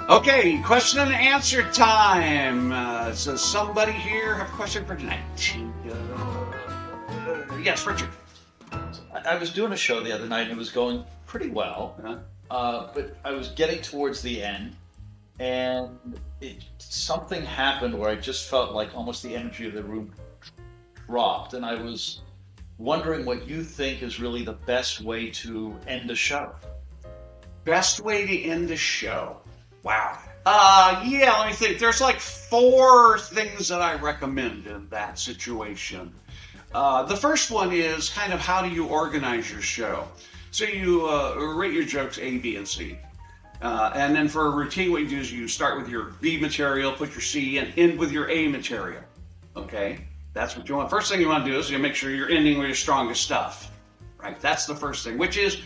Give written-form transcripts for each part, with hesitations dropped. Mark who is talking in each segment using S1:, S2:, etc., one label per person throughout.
S1: Okay, question and answer time. So somebody here have a question for tonight? Yes, Richard.
S2: I was doing a show the other night and it was going pretty well, but I was getting towards the end, and something happened where I just felt like almost the energy of the room dropped, and I was wondering what you think is really the best way to end a show.
S1: Best way to end the show. Wow. Yeah, let me think. There's like 4 things that I recommend in that situation. The first one is kind of how do you organize your show? So you rate your jokes A, B, and C. And then for a routine, what you do is you start with your B material, put your C, and end with your A material. Okay? That's what you want. First thing you want to do is you make sure you're ending with your strongest stuff. Right? That's the first thing, which is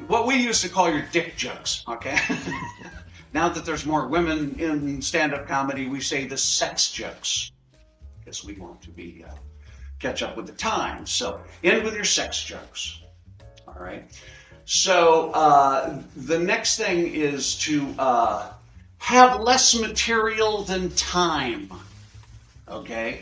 S1: what we used to call your dick jokes. Okay? Now that there's more women in stand-up comedy, we say the sex jokes, because we want to be catch up with the times. So end with your sex jokes. All right. So the next thing is to have less material than time. Okay.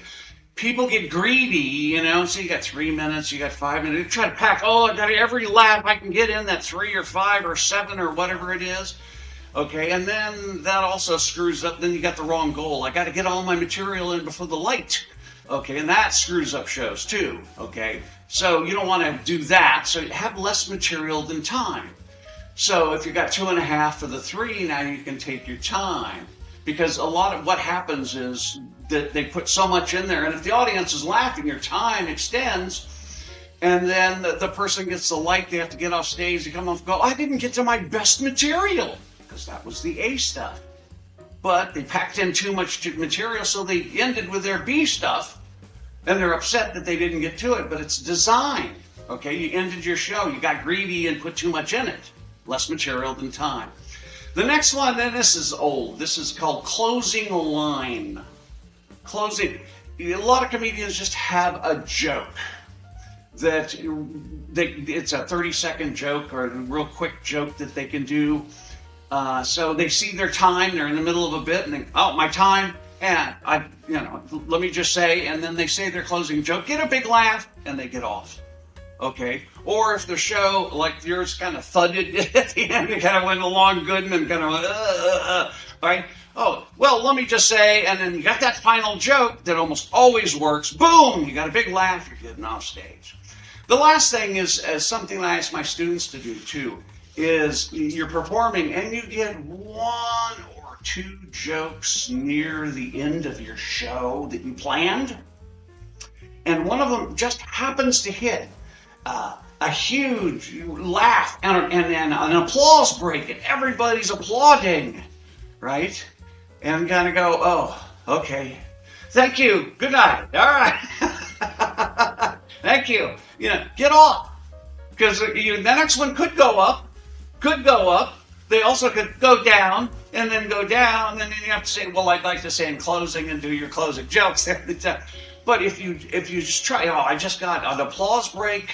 S1: People get greedy, so you got 3 minutes, you got 5 minutes, you try to pack, I got every laugh I can get in that 3 or 5 or 7 or whatever it is. Okay, and then that also screws up, then you got the wrong goal. I got to get all my material in before the light. Okay, and that screws up shows too. Okay, so you don't want to do that. So have less material than time. So if you got 2.5 for the 3, now you can take your time. Because a lot of what happens is that they put so much in there, and if the audience is laughing, your time extends. And then the person gets the light, they have to get off stage, they come off and go, I didn't get to my best material. Because that was the A stuff. But they packed in too much material, so they ended with their B stuff, and they're upset that they didn't get to it, but it's design. Okay, you ended your show, you got greedy and put too much in it. Less material than time. The next one, then this is old. This is called closing line. Closing. A lot of comedians just have a joke that it's a 30-second joke or a real quick joke that they can do. So they see their time, they're in the middle of a bit, and they, my time, and let me just say, and then they say their closing joke, get a big laugh, and they get off. Okay? Or if the show, like yours, kind of thudded at the end, it kind of went along good, and then kind of right? Oh, well, let me just say, and then you got that final joke that almost always works. Boom! You got a big laugh, you're getting off stage. The last thing is something that I ask my students to do, too, is you're performing and you get 1 or 2 jokes near the end of your show that you planned, and one of them just happens to hit a huge laugh and an applause break, and everybody's applauding, right? And kind of go, oh, okay, thank you, good night, all right, thank you, get off, because the next one could go up. They also could go down and then go down, and then you have to say, well, I'd like to say in closing and do your closing jokes. But if you just try, I just got an applause break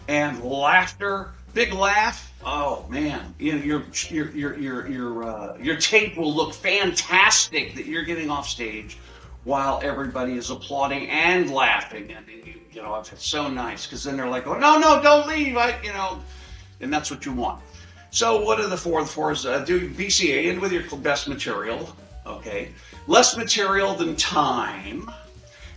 S1: and laughter, big laugh. Oh man, your tape will look fantastic that you're getting off stage while everybody is applauding and laughing, and it's so nice because then they're like, oh no, don't leave, and that's what you want. So what are the 4? The 4 is do BCA, end with your best material, okay? Less material than time.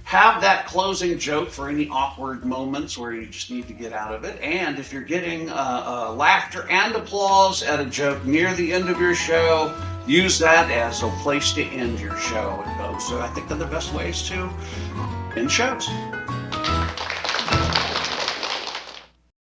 S1: Have that closing joke for any awkward moments where you just need to get out of it. And if you're getting laughter and applause at a joke near the end of your show, use that as a place to end your show. And those, I think, are the best ways to end shows.